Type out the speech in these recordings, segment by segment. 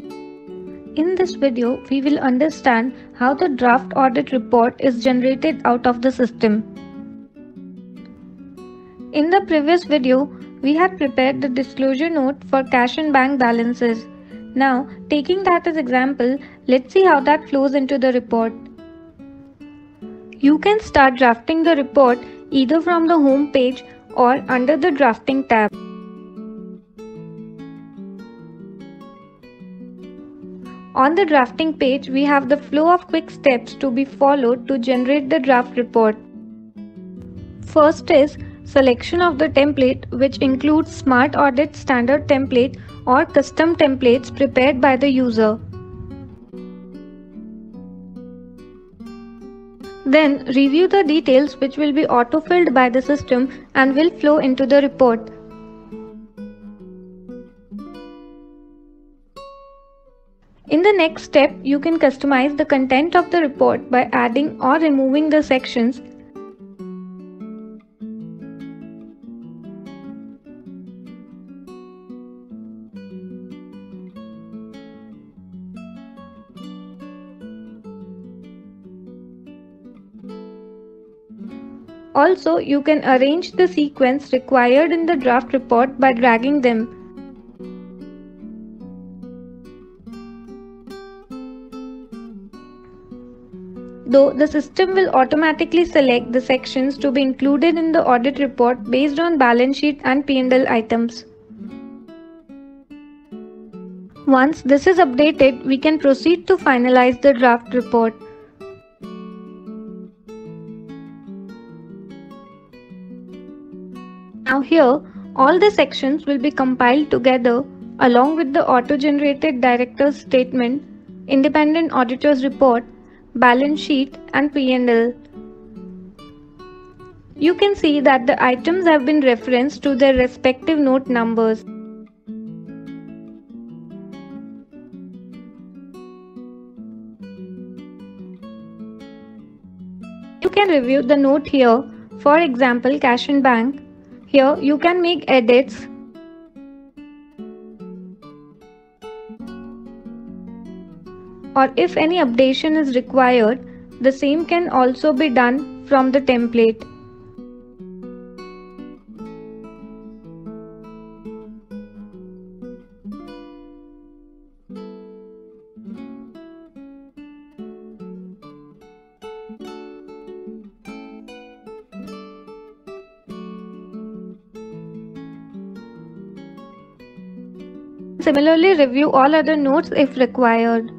In this video, we will understand how the draft audit report is generated out of the system. In the previous video, we had prepared the disclosure note for cash and bank balances. Now, taking that as example, let's see how that flows into the report. You can start drafting the report either from the home page or under the drafting tab. On the drafting page, we have the flow of quick steps to be followed to generate the draft report. First is selection of the template, which includes Smart Audit standard template or custom templates prepared by the user. Then review the details, which will be auto-filled by the system and will flow into the report. In the next step, you can customize the content of the report by adding or removing the sections. Also, you can arrange the sequence required in the draft report by dragging them. Though the system will automatically select the sections to be included in the audit report based on balance sheet and P&L items. Once this is updated, we can proceed to finalize the draft report. Now here, all the sections will be compiled together along with the auto-generated director's statement, independent auditor's report, balance sheet and P&L. You can see that the items have been referenced to their respective note numbers. You can review the note here, for example cash and bank. Here you can make edits or if any updation is required, the same can also be done from the template. Similarly, review all other notes if required.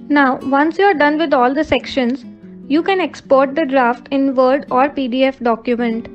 Now, once you are done with all the sections, you can export the draft in Word or PDF document.